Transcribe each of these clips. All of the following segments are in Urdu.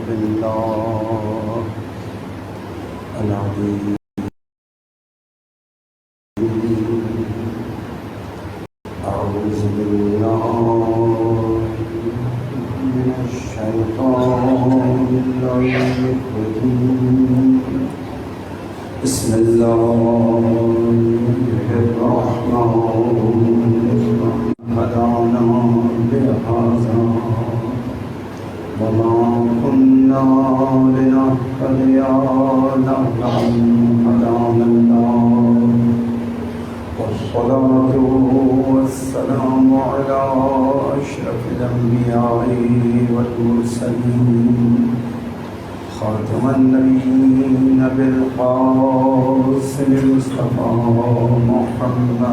بالله العلي أعوذ بالله من الشيطان الرجيم بسم الله الرحمن الرحيم هدانا لهذا وما كنا لنهتدي لولا أن هدانا الله والصلاة والسلام على أشرف الأنبياء والمرسلين خاتم النبيين بالقاسم المصطفى محمد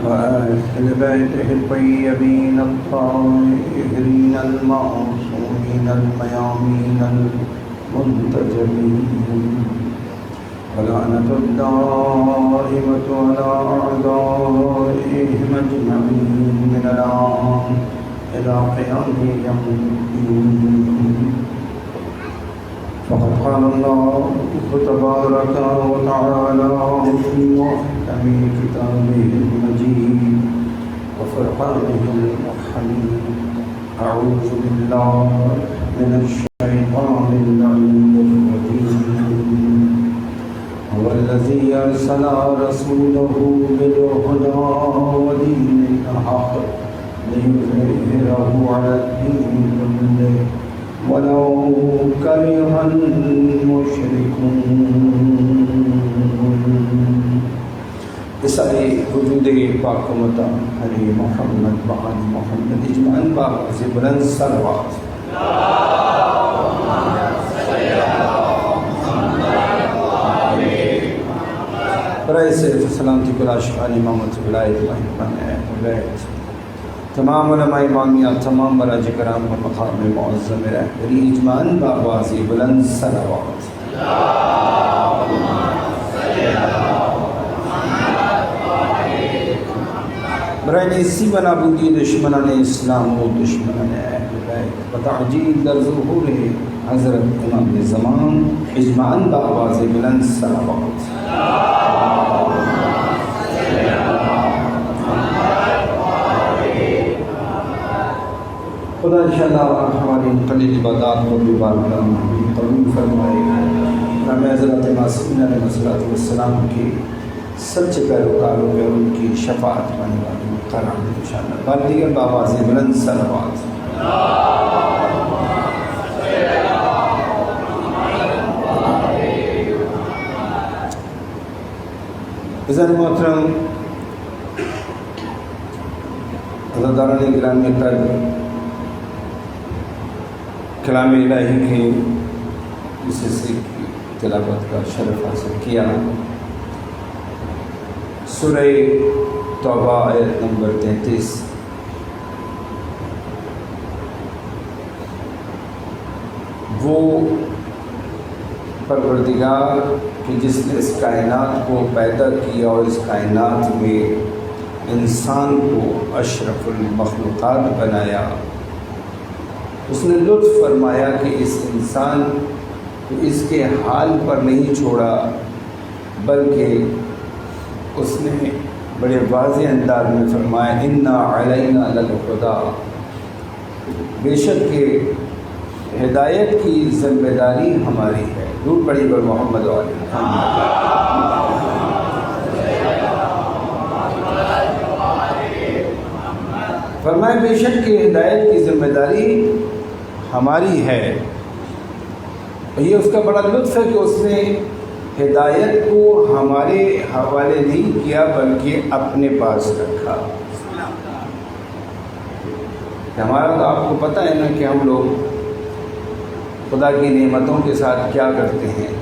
وأهل بيته الطيبين الطاهرين المعصومين الميامين المنتجبين ولعنة الدائمة على أعدائهم أجمعين من الآن إلى قيام يوم الدين. فقد قال الله تبارك وتعالى في محكم كتابه المجيد وفرقانه الحميد أعوذ بالله من الشيطان اللعين الرجيم هو الذي أرسل رسوله بالهدى ودين الحق ليظهره على الدين كله ولو كره المشركون. اسألي وجود پاک و متا علی محمد وعلی محمد اجمعاً باعث بلند صلوات. برائے سے سلامتی کو عاشقان امامت ولایت ولایت تمام علماء امامیہ تمام براج کرام و مقام معظم رہبری اجمعاً باعث بلند صلوات. برائے اسی بنابودی دشمنان اسلام و دشمنان اہل بیت و تعجیل در ظہور حضرت امام زمان اجمعاً باعث بلند صلوات. خدا انشاءاللہ ہماری مقلد عبادات کو بھی بارگاہ میں قبول فرمائے. امام حضرت معصومین علیہ السلام کی سچے پیروکاروں میں ان کی شفاعت پانے والی مقرر انشاءاللہ. بار دیگر باواز بلند صلوات. عزیزان محترم عزاداران گرامی قدر، کلام الہی کے اس حصے کی تلاوت کا شرف حاصل کیا. سورہ توبہ آیت نمبر 33. وہ پروردگار کہ جس نے اس کائنات کو پیدا کیا اور اس کائنات میں انسان کو اشرف المخلوقات بنایا، اس نے لطف فرمایا کہ اس انسان کو اس کے حال پر نہیں چھوڑا، بلکہ اس نے بڑے واضح انداز میں فرمایا اِنَّا عَلَيْنَا لَلْهُدَىٰ، بے شک کہ ہدایت کی ذمہ داری ہماری ہے. دور پڑی پر محمد علیہ محمد. فرمایا بے شک کہ ہدایت کی ذمہ داری ہماری ہے. یہ اس کا بڑا لطف ہے کہ اس نے ہدایت کو ہمارے حوالے نہیں کیا بلکہ اپنے پاس رکھا. ہمارا تو آپ کو پتہ ہے نا کہ ہم لوگ خدا کی نعمتوں کے ساتھ کیا کرتے ہیں.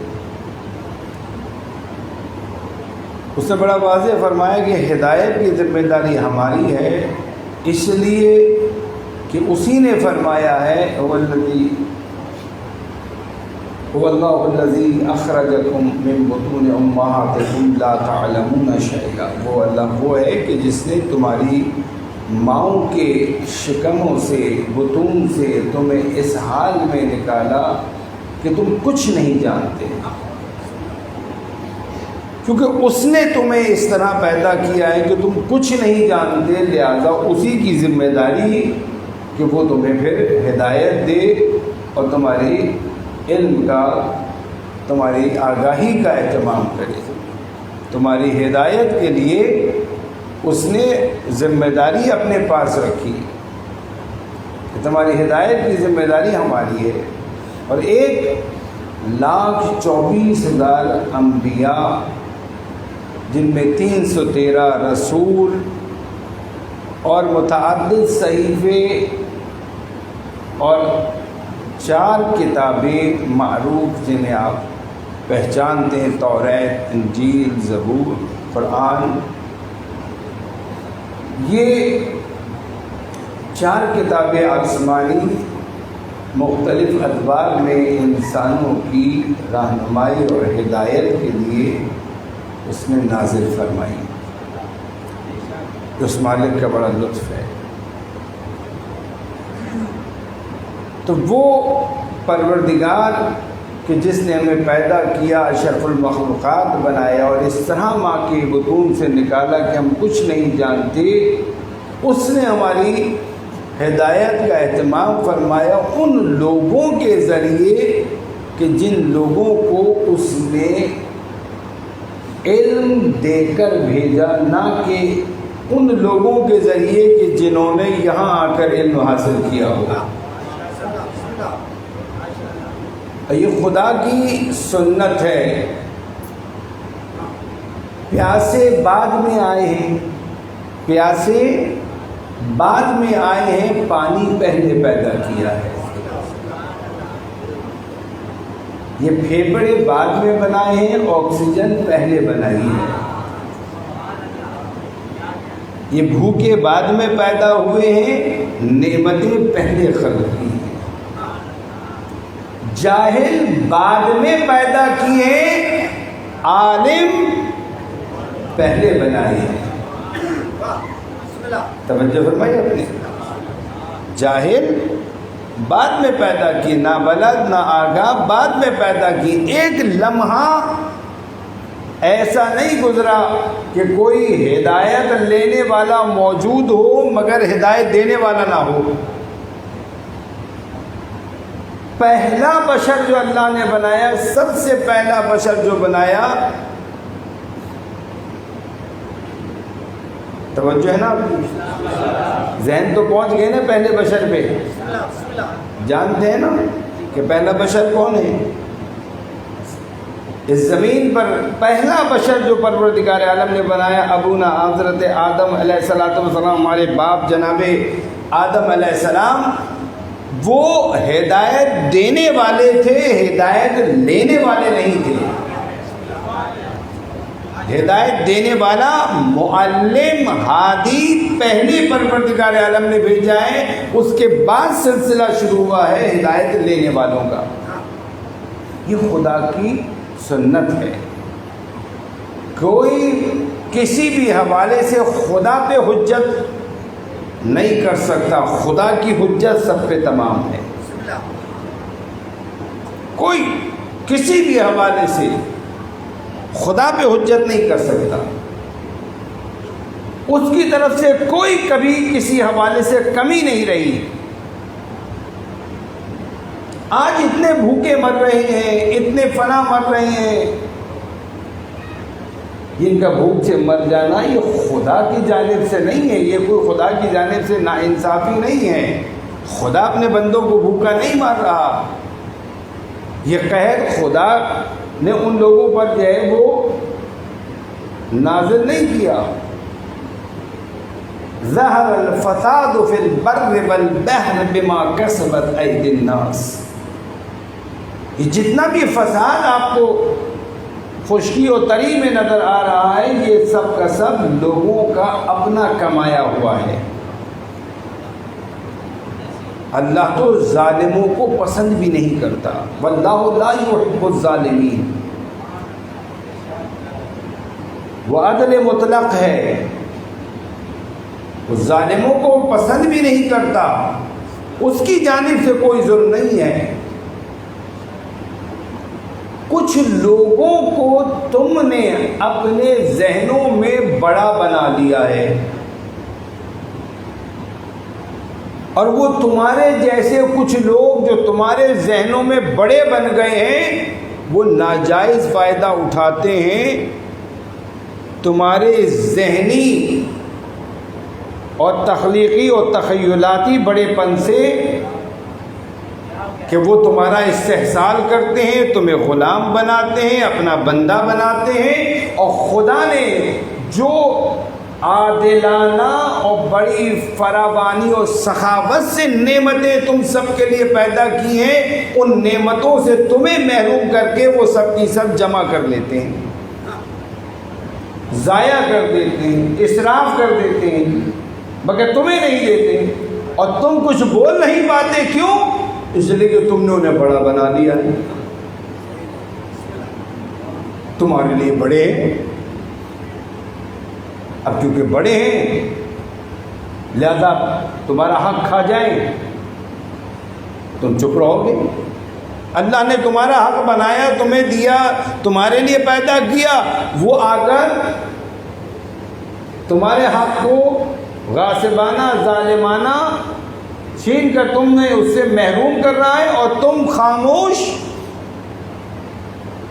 اس نے بڑا واضح فرمایا کہ ہدایت کی ذمہ داری ہماری ہے، اس لیے کہ اسی نے فرمایا ہے والذی هو اللہ الذی اخرجکم من بطون امہاتکم لا تعلمون شیئا، وہ اللہ وہ ہے کہ جس نے تمہاری ماؤں کے شکموں سے، بطون سے تمہیں اس حال میں نکالا کہ تم کچھ نہیں جانتے، کیونکہ اس نے تمہیں اس طرح پیدا کیا ہے کہ تم کچھ نہیں جانتے، لہذا اسی کی ذمہ داری کہ وہ تمہیں پھر ہدایت دے اور تمہاری علم کا، تمہاری آگاہی کا اہتمام کرے۔ تمہاری ہدایت کے لیے اس نے ذمہ داری اپنے پاس رکھی کہ تمہاری ہدایت کی ذمہ داری ہماری ہے۔ اور 1,24,000 انبیاء، جن میں 313 رسول اور متعدد صحیفے اور 4 کتابیں معروف جنہیں آپ پہچانتے ہیں، توریت، انجیل، زبور، قرآن، یہ 4 کتابیں آسمانی مختلف ادوار میں انسانوں کی رہنمائی اور ہدایت کے لیے اس نے نازل فرمائی۔ اس مالک کا بڑا لطف ہے۔ تو وہ پروردگار کہ جس نے ہمیں پیدا کیا، اشرف المخلوقات بنایا اور اس طرح ماں کے بطون سے نکالا کہ ہم کچھ نہیں جانتے، اس نے ہماری ہدایت کا اہتمام فرمایا ان لوگوں کے ذریعے کہ جن لوگوں کو اس نے علم دے کر بھیجا، نہ کہ ان لوگوں کے ذریعے کہ جنہوں نے یہاں آ کر علم حاصل کیا ہوگا۔ یہ خدا کی سنت ہے۔ پیاسے بعد میں آئے ہیں، پیاسے بعد میں آئے ہیں، پانی پہلے پیدا کیا ہے۔ یہ پھیپھڑے بعد میں بنائے ہیں، آکسیجن پہلے بنائی ہے۔ یہ بھوکے بعد میں پیدا ہوئے ہیں، نعمتیں پہلے خلق کی ہیں۔ جاہل بعد میں پیدا کیے، عالم پہلے بنائے ہیں۔ توجہ فرمائیے اپنے، جاہل بعد میں پیدا کی، نابلد نہ آگاہ بعد میں پیدا کی۔ ایک لمحہ ایسا نہیں گزرا کہ کوئی ہدایت لینے والا موجود ہو مگر ہدایت دینے والا نہ ہو۔ پہلا بشر جو اللہ نے بنایا، سب سے پہلا بشر جو بنایا، توجہ ہے نا، ذہن تو پہنچ گئے نا پہلے بشر پہ، جانتے ہیں نا کہ پہلا بشر کون ہے؟ اس زمین پر پہلا بشر جو پروردگار عالم نے بنایا، ابونا حضرت آدم علیہ السلام، ہمارے باپ جناب آدم علیہ السلام، وہ ہدایت دینے والے تھے، ہدایت لینے والے نہیں تھے۔ ہدایت دینے والا معلم، ہادی پہلے پروردگار عالم نے بھیجا ہے، اس کے بعد سلسلہ شروع ہوا ہے ہدایت لینے والوں کا۔ یہ خدا کی سنت ہے۔ کوئی کسی بھی حوالے سے خدا پہ حجت نہیں کر سکتا، خدا کی حجت سب پہ تمام ہے۔ کوئی کسی بھی حوالے سے خدا پہ حجت نہیں کر سکتا، اس کی طرف سے کوئی کبھی کسی حوالے سے کمی نہیں رہی۔ آج اتنے بھوکے مر رہے ہیں، اتنے فنا مر رہے ہیں، جن کا بھوک سے مر جانا یہ خدا کی جانب سے نہیں ہے، یہ کوئی خدا کی جانب سے ناانصافی نہیں ہے۔ خدا اپنے بندوں کو بھوکا نہیں مار رہا، یہ قہر خدا نے ان لوگوں پر جو ہے وہ نازل نہیں کیا۔ ظہر الفساد فی البر والبحر بما کسبت ایدی الناس، یہ جتنا بھی فساد آپ کو خشکی و تری میں نظر آ رہا ہے، یہ سب کا سب لوگوں کا اپنا کمایا ہوا ہے۔ اللہ تو ظالموں کو پسند بھی نہیں کرتا، واللہ لا یحب الظالمین، وہ عدل مطلق ہے، وہ ظالموں کو پسند بھی نہیں کرتا، اس کی جانب سے کوئی ظلم نہیں ہے۔ کچھ لوگوں کو تم نے اپنے ذہنوں میں بڑا بنا لیا ہے، اور وہ تمہارے جیسے کچھ لوگ جو تمہارے ذہنوں میں بڑے بن گئے ہیں، وہ ناجائز فائدہ اٹھاتے ہیں تمہارے ذہنی اور تخلیقی اور تخیلاتی بڑے پن سے، کہ وہ تمہارا استحصال کرتے ہیں، تمہیں غلام بناتے ہیں، اپنا بندہ بناتے ہیں، اور خدا نے جو عادلانہ اور بڑی فراوانی اور سخاوت سے نعمتیں تم سب کے لیے پیدا کی ہیں، ان نعمتوں سے تمہیں محروم کر کے وہ سب کی سب جمع کر لیتے ہیں، ضائع کر دیتے ہیں، اسراف کر دیتے ہیں، مگر تمہیں نہیں دیتے، اور تم کچھ بول نہیں پاتے۔ کیوں؟ اس لیے کہ تم نے انہیں بڑا بنا لیا، تمہارے لیے بڑے ہیں، اب چونکہ بڑے ہیں لہذا تمہارا حق کھا جائیں تم چپ رہو گے۔ اللہ نے تمہارا حق بنایا، تمہیں دیا، تمہارے لیے پیدا کیا، وہ آ کر تمہارے حق کو غاصبانہ ظالمانہ چھین کر تم نے اس سے محروم کر رہا ہے، اور تم خاموش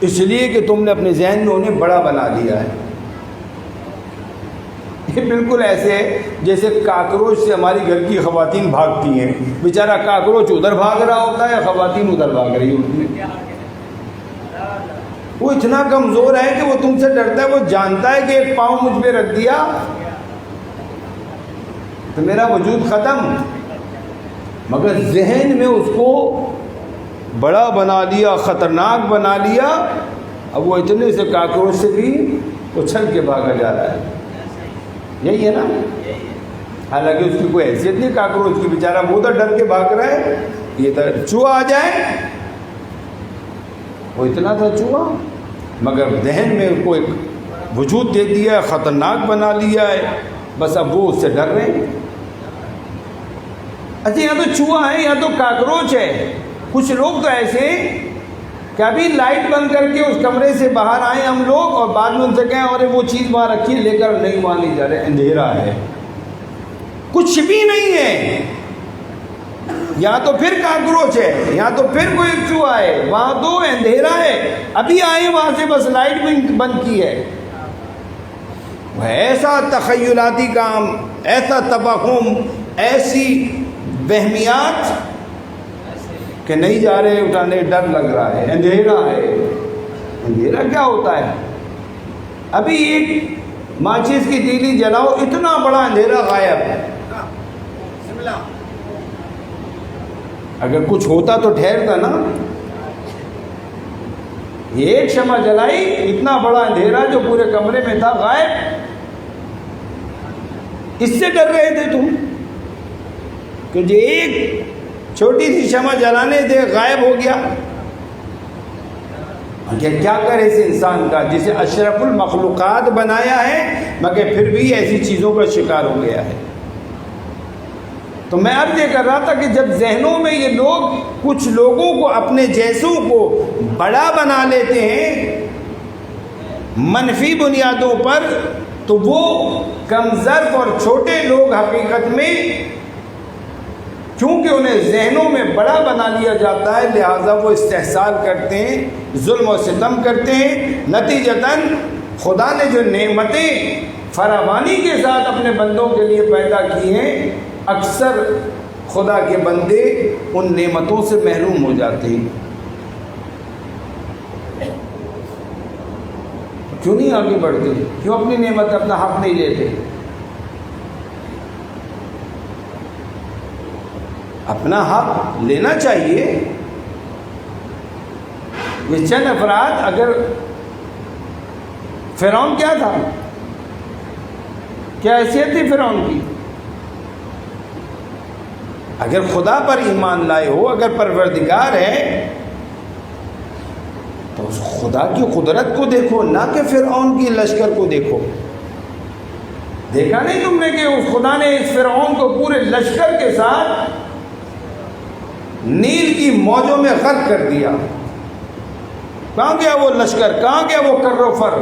اس لیے کہ تم نے اپنے ذہن میں انہیں بڑا بنا لیا ہے۔ یہ بالکل ایسے ہے جیسے کاکروچ سے ہماری گھر کی خواتین بھاگتی ہیں، بیچارہ کاکروچ ادھر بھاگ رہا ہوتا ہے، خواتین ادھر بھاگ رہی ہوتی ہیں۔ وہ اتنا کمزور ہے کہ وہ تم سے ڈرتا ہے، وہ جانتا ہے کہ ایک پاؤں مجھ پہ رکھ دیا تو میرا وجود ختم، مگر ذہن میں اس کو بڑا بنا لیا، خطرناک بنا لیا، اب وہ اتنے سے کاکروچ سے بھی اچھل کے بھاگا جا رہا ہے۔ یہی ہے نا، حالانکہ اس کی کوئی حیثیت نہیں کاکروچ کی، بیچارہ وہ تو ڈر کے بھاگ رہا ہے، یہ تو چوہا آ جائے، وہ اتنا تھا چوہا، مگر ذہن میں ان کو ایک وجود دے دیا ہے، خطرناک بنا لیا ہے، بس اب وہ اس سے ڈر رہے ہیں۔ اچھا یہاں تو چوہا ہے، یہاں تو کاکروچ ہے۔ کچھ لوگ تو ایسے ہیں کہ ابھی لائٹ بند کر کے اس کمرے سے باہر آئے ہم لوگ، اور بعد میں ان سے کہیں اور وہ چیز وہاں رکھی، لے کر نہیں وہاں نہیں جا رہے، اندھیرا ہے، کچھ بھی نہیں ہے، یہاں تو پھر کاکروچ ہے، یہاں تو پھر کوئی چوہا ہے، وہاں تو اندھیرا ہے، ابھی آئے وہاں سے بس لائٹ بھی بند کی ہے۔ ایسا تخیلاتی کام، ایسا توہم، ایسی وہمیات کہ نہیں جا رہے اٹھانے، ڈر لگ رہا ہے، اندھیرا ہے۔ اندھیرا کیا ہوتا ہے؟ ابھی ایک ماچس کی تیلی جلاؤ، اتنا بڑا اندھیرا غائب ہے۔ اگر کچھ ہوتا تو ٹھہرتا نا، ایک شمع جلائی، اتنا بڑا اندھیرا جو پورے کمرے میں تھا غائب۔ اس سے ڈر رہے تھے تم کہ جو ایک چھوٹی سی شمع جلانے دے غائب ہو گیا۔ کیا کرے اس انسان کا جسے اشرف المخلوقات بنایا ہے، مگر پھر بھی ایسی چیزوں کا شکار ہو گیا ہے۔ تو میں عرض یہ کر رہا تھا کہ جب ذہنوں میں یہ لوگ کچھ لوگوں کو، اپنے جیسوں کو بڑا بنا لیتے ہیں منفی بنیادوں پر، تو وہ کمزور اور چھوٹے لوگ حقیقت میں چونکہ انہیں ذہنوں میں بڑا بنا لیا جاتا ہے، لہذا وہ استحصال کرتے ہیں، ظلم و ستم کرتے ہیں۔ نتیجتاً خدا نے جو نعمتیں فراوانی کے ساتھ اپنے بندوں کے لیے پیدا کی ہیں، اکثر خدا کے بندے ان نعمتوں سے محروم ہو جاتے ہیں۔ کیوں نہیں آگے بڑھتے؟ کیوں اپنی نعمت اپنا حق نہیں لیتے؟ اپنا حق لینا چاہیے۔ یہ چند افراد، اگر فرعون کیا تھا، کیا حیثیت تھی فرعون کی؟ اگر خدا پر ایمان لائے ہو، اگر پروردگار ہے تو اس خدا کی قدرت کو دیکھو، نہ کہ فرعون کی لشکر کو دیکھو۔ دیکھا نہیں تم نے کہ اس خدا نے اس فرعون کو پورے لشکر کے ساتھ نیل کی موجوں میں غرق کر دیا؟ کہاں گیا وہ لشکر؟ کہاں گیا وہ کر و فر؟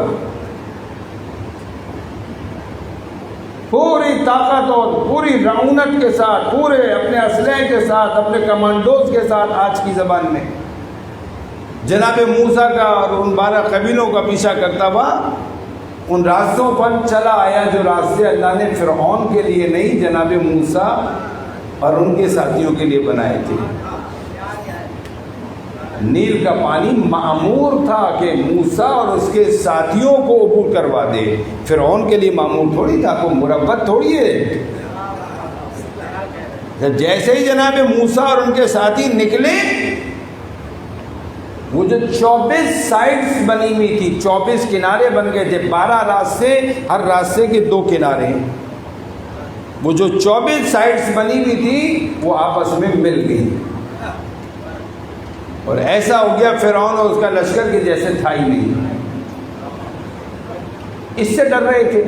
پوری طاقت اور پوری رعونت کے ساتھ، پورے اپنے اسلحے کے ساتھ، اپنے کمانڈوز کے ساتھ، آج کی زبان میں جناب موسیٰ کا اور ان 12 قبیلوں کا پیچھا کرتا ہوا ان راستوں پر چلا آیا جو راستے اللہ نے فرعون کے لیے نہیں، جناب موسیٰ اور ان کے ساتھیوں کے لیے بنائے تھے۔ نیل کا پانی معمور تھا کہ موسیٰ اور اس کے ساتھیوں کو عبور کروا دے، فرعون کے لیے معمور تھوڑی تھا، کوئی مربت تھوڑی ہے۔ جیسے ہی جناب موسیٰ اور ان کے ساتھی نکلے، وہ جو 24 سائڈز بنی ہوئی تھی، 24 کنارے بن گئے تھے، 12 راستے، ہر راستے کے 2 کنارے، وہ جو 24 سائڈز بنی ہوئی تھی وہ آپس میں مل گئی، اور ایسا ہو گیا فرعون اور اس کا لشکر کے جیسے تھا ہی نہیں۔ اس سے ڈر رہے تھے۔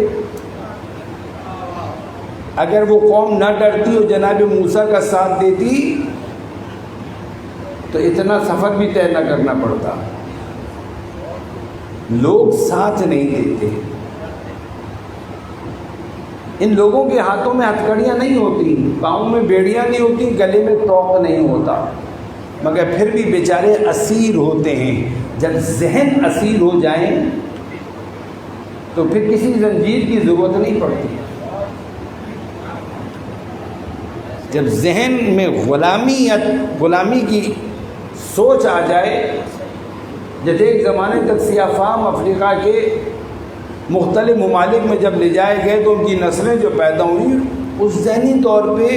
اگر وہ قوم نہ ڈرتی اور جناب موسیٰ کا ساتھ دیتی تو اتنا سفر بھی طے نہ کرنا پڑتا۔ لوگ ساتھ نہیں دیتے۔ ان لوگوں کے ہاتھوں میں ہتھکڑیاں نہیں ہوتی، پاؤں میں بیڑیاں نہیں ہوتی، گلے میں توق نہیں ہوتا، مگر پھر بھی بیچارے اسیر ہوتے ہیں۔ جب ذہن اسیر ہو جائیں تو پھر کسی زنجیر کی ضرورت نہیں پڑتی۔ جب ذہن میں غلامی کی سوچ آ جائے، جیسے ایک زمانے تک سیاہ فام افریقہ کے مختلف ممالک میں جب لے جائے گئے تو ان کی نسلیں جو پیدا ہوئیں اس ذہنی طور پہ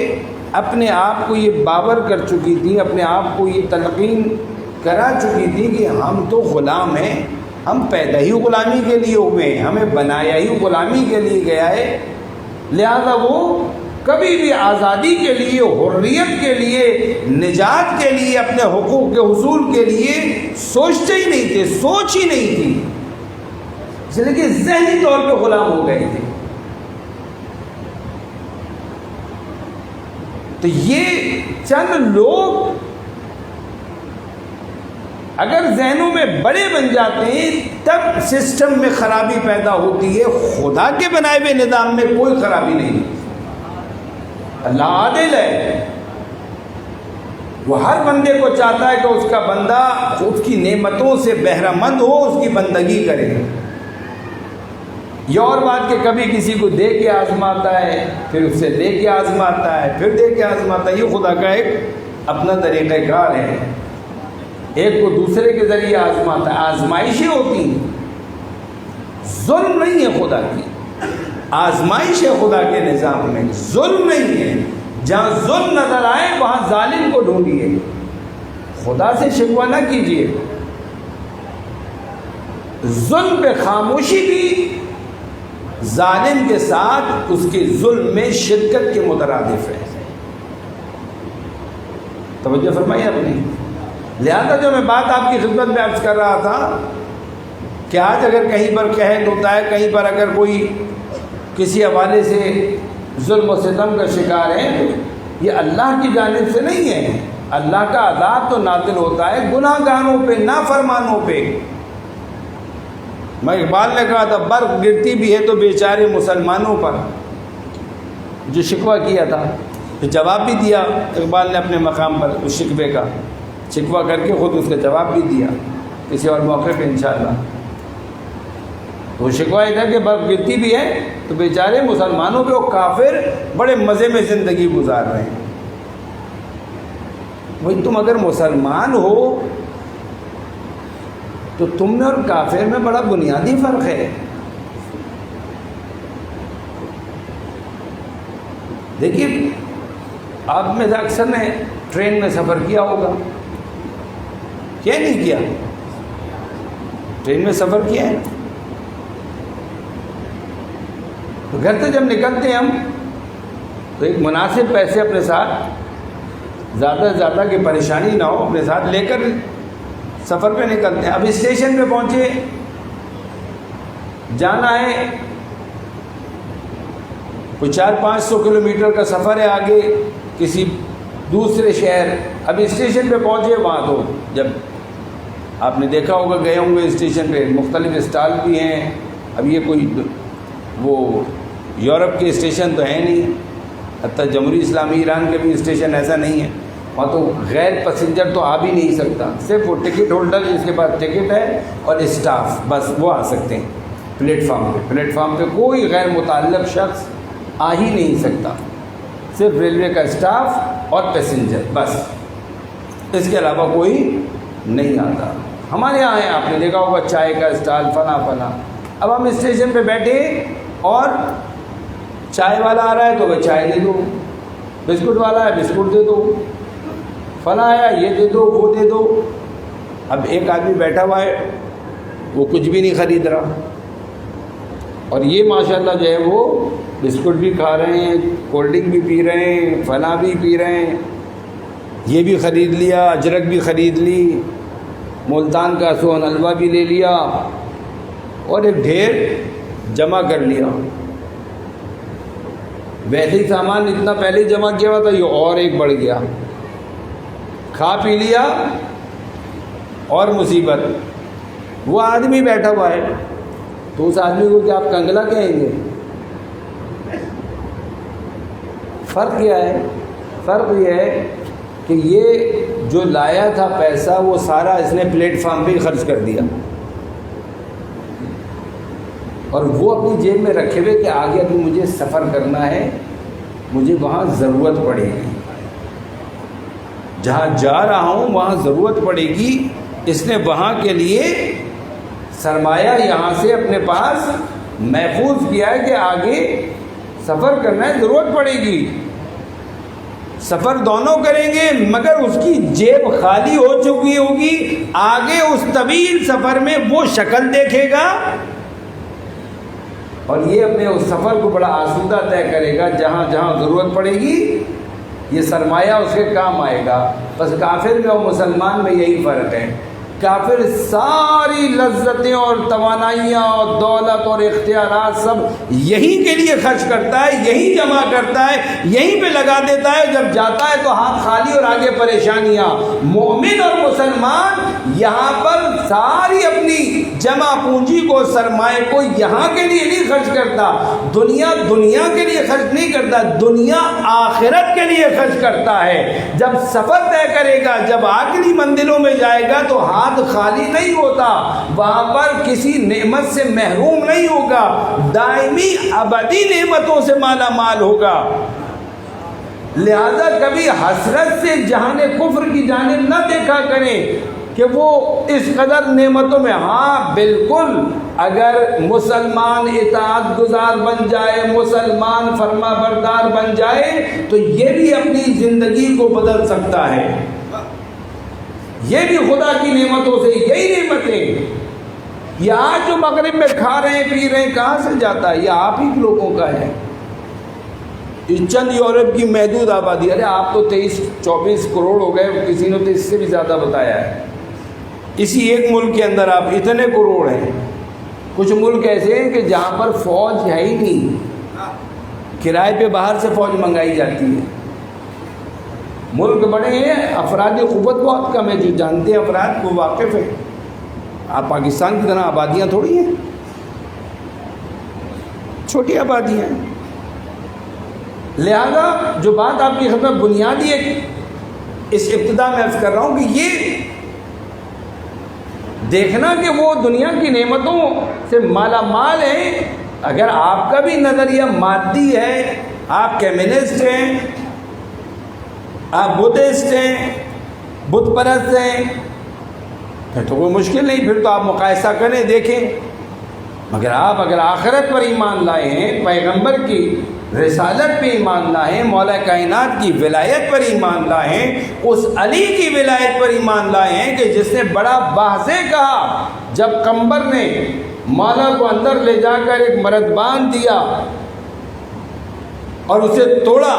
اپنے آپ کو یہ باور کر چکی تھی، اپنے آپ کو یہ تلقین کرا چکی تھی کہ ہم تو غلام ہیں، ہم پیدا ہی غلامی کے لیے ہوئے ہیں، ہمیں بنایا ہی غلامی کے لیے گیا ہے، لہذا وہ کبھی بھی آزادی کے لیے، حریت کے لیے، نجات کے لیے، اپنے حقوق کے حصول کے لیے سوچتے ہی نہیں تھے، سوچ ہی نہیں تھی، اس لیے کہ ذہنی طور پہ غلام ہو گئے تھے۔ تو یہ چند لوگ اگر ذہنوں میں بڑے بن جاتے ہیں تب سسٹم میں خرابی پیدا ہوتی ہے۔ خدا کے بنائے ہوئے نظام میں کوئی خرابی نہیں، اللہ عادل ہے، وہ ہر بندے کو چاہتا ہے کہ اس کا بندہ اس کی نعمتوں سے بہرہ مند ہو، اس کی بندگی کرے۔ یہ اور بات کہ کبھی کسی کو دے کے آزماتا ہے، پھر اس سے دے کے آزماتا ہے، پھر دے کے آزماتا ہے، یہ خدا کا ایک اپنا طریقہ کار ہے۔ ایک کو دوسرے کے ذریعے آزماتا ہے، آزمائشیں ہوتی ہیں، ظلم نہیں ہے خدا کی، آزمائش ہے خدا کے نظام میں، ظلم نہیں ہے۔ جہاں ظلم نظر آئے وہاں ظالم کو ڈھونڈیے، خدا سے شکوہ نہ کیجیے۔ ظلم پہ خاموشی بھی ظالم کے ساتھ اس کے ظلم میں شرکت کے مترادف ہے۔ توجہ فرمائی آپ نے؟ لہذا جو میں بات آپ کی خدمت میں عرض کر رہا تھا کہ آج اگر کہیں پر قحط ہوتا ہے، کہیں پر اگر کوئی کسی حوالے سے ظلم و ستم کا شکار ہے، یہ اللہ کی جانب سے نہیں ہے، اللہ کا عذاب تو نازل ہوتا ہے گناہ گاروں پہ، نافرمانوں پہ۔ میں اقبال نے کہا تھا برف گرتی بھی ہے تو بیچارے مسلمانوں پر، جو شکوہ کیا تھا تو جواب بھی دیا اقبال نے اپنے مقام پر، اس شکوے کا شکوہ کر کے خود اس کا جواب بھی دیا کسی اور موقع پہ انشاءاللہ۔ تو شکوہ یہ تھا کہ برف گرتی بھی ہے تو بیچارے مسلمانوں پہ، وہ کافر بڑے مزے میں زندگی گزار رہے ہیں۔ وہی تم اگر مسلمان ہو تو تم میں اور کافر میں بڑا بنیادی فرق ہے۔ دیکھیے آپ میں سے اکثر نے ٹرین میں سفر کیا ہوگا، کیا نہیں کیا؟ ٹرین میں سفر کیا ہے؟ تو گھر سے جب نکلتے ہیں ہم تو ایک مناسب پیسے اپنے ساتھ زیادہ سے زیادہ کہ پریشانی نہ ہو، اپنے ساتھ لے کر سفر پہ نکلتے ہیں۔ اب اسٹیشن پہ پہنچے، جانا ہے کوئی 400-500 کلومیٹر کا سفر ہے آگے کسی دوسرے شہر۔ اب اسٹیشن پہ پہنچے، وہاں تو جب آپ نے دیکھا ہوگا، گئے ہوں گے اسٹیشن پہ، مختلف اسٹال بھی ہیں۔ اب یہ کوئی وہ یورپ کے اسٹیشن تو ہیں نہیں، حتیٰ جمہوری اسلامی ایران کے بھی اسٹیشن ایسا نہیں ہے، وہاں تو غیر پیسنجر تو آ بھی نہیں سکتا، صرف وہ ٹکٹ ہولڈر جس کے پاس ٹکٹ ہے اور اسٹاف، بس وہ آ سکتے ہیں پلیٹ فارم پہ کوئی غیر متعلق شخص آ ہی نہیں سکتا، صرف ریلوے کا اسٹاف اور پیسنجر، بس اس کے علاوہ کوئی نہیں آتا۔ ہمارے یہاں ہے، آپ نے دیکھا ہوگا چائے کا اسٹال فلاں۔ اب ہم اسٹیشن پہ بیٹھے اور چائے والا آ رہا ہے تو وہ چائے دے دو، بسکٹ والا ہے بسکٹ دے دو، فلاں آیا یہ دے دو وہ دے دو۔ اب ایک آدمی بیٹھا ہوا ہے، وہ کچھ بھی نہیں خرید رہا، اور یہ ماشاءاللہ جو ہے وہ بسکٹ بھی کھا رہے ہیں، کولڈ ڈرنک بھی پی رہے ہیں، فلاں بھی پی رہے ہیں، یہ بھی خرید لیا، اجرک بھی خرید لی، ملتان کا سون حلوہ بھی لے لیا، اور ایک ڈھیر جمع کر لیا۔ ویسے ہی سامان اتنا پہلے جمع کیا ہوا تھا، یہ اور ایک بڑھ گیا، کھا پی لیا اور مصیبت۔ وہ آدمی بیٹھا ہوا ہے تو اس آدمی کو کیا آپ کنگلا کہیں گے؟ فرق کیا ہے؟ فرق یہ ہے کہ یہ جو لایا تھا پیسہ وہ سارا اس نے پلیٹ فارم پہ ہی خرچ کر دیا، اور وہ اپنی جیب میں رکھے ہوئے کہ آگے ابھی مجھے سفر کرنا ہے، مجھے وہاں ضرورت پڑے گی، جہاں جا رہا ہوں وہاں ضرورت پڑے گی، اس نے وہاں کے لیے سرمایہ یہاں سے اپنے پاس محفوظ کیا ہے کہ آگے سفر کرنا ہے، ضرورت پڑے گی۔ سفر دونوں کریں گے مگر اس کی جیب خالی ہو چکی ہوگی، آگے اس طویل سفر میں وہ شکل دیکھے گا اور یہ اپنے اس سفر کو بڑا آسودہ طے کرے گا، جہاں جہاں ضرورت پڑے گی یہ سرمایہ اس کے کام آئے گا۔ بس کافر میں اور مسلمان میں یہی فرق ہے، کافر ساری لذتیں اور توانائیاں اور دولت اور اختیارات سب یہیں کے لیے خرچ کرتا ہے، یہیں جمع کرتا ہے، یہیں پہ لگا دیتا ہے، جب جاتا ہے تو ہاتھ خالی اور آگے پریشانیاں۔ مومن اور مسلمان یہاں پر ساری اپنی جمع پونجی کو، سرمایہ کو یہاں کے لیے نہیں خرچ کرتا، دنیا کے لیے خرچ نہیں کرتا، دنیا آخرت کے لیے خرچ کرتا ہے۔ جب سفر طے کرے گا، جب آخری منزلوں میں جائے گا تو ہاتھ خالی نہیں ہوتا، وہاں پر کسی نعمت سے محروم نہیں ہوگا، دائمی ابدی نعمتوں سے مالا مال ہوگا۔ لہذا کبھی حسرت سے جہان کفر کی جانب نہ دیکھا کریں کہ وہ اس قدر نعمتوں میں، ہاں بالکل اگر مسلمان اطاعت گزار بن جائے، مسلمان فرما بردار بن جائے تو یہ بھی اپنی زندگی کو بدل سکتا ہے، یہ بھی خدا کی نعمتوں سے، یہی نعمتیں یہ آج جو مغرب میں کھا رہے ہیں پی رہے ہیں کہاں سے جاتا ہے؟ یہ آپ ہی لوگوں کا ہے، چند یورپ کی محدود آبادی۔ ارے آپ تو 23-24 کروڑ ہو گئے، کسی نے تو اس سے بھی زیادہ بتایا ہے، اسی ایک ملک کے اندر آپ اتنے کروڑ ہیں۔ کچھ ملک ایسے ہیں کہ جہاں پر فوج ہے ہی نہیں، کرائے پہ باہر سے فوج منگائی جاتی ہے۔ ملک بڑے ہیں، افراد قوت بہت کم ہے، جو جانتے ہیں افراد کو واقف ہے۔ آپ پاکستان کی طرح آبادیاں تھوڑی ہیں، چھوٹی آبادیاں ہیں۔ لہذا جو بات آپ کی خدمت بنیادی ایک اس ابتدا میں عرض کر رہا ہوں کہ یہ دیکھنا کہ وہ دنیا کی نعمتوں سے مالا مال ہیں۔ اگر آپ کا بھی نظریہ مادی ہے، آپ کمیونسٹ ہیں، آپ بدھسٹ ہیں، بت پرست ہیں، پھر تو کوئی مشکل نہیں، پھر تو آپ مقایسہ کریں دیکھیں۔ مگر آپ اگر آخرت پر ایمان لائے ہیں، پیغمبر کی رسالت پہ ایمان لائے ہیں، مولا کائنات کی ولایت پر ایمان لائے ہیں، اس علی کی ولایت پر ایمان لائے ہیں کہ جس نے بڑا واضح کہا، جب قمبر نے مولا کو اندر لے جا کر ایک مرد باندھ دیا اور اسے توڑا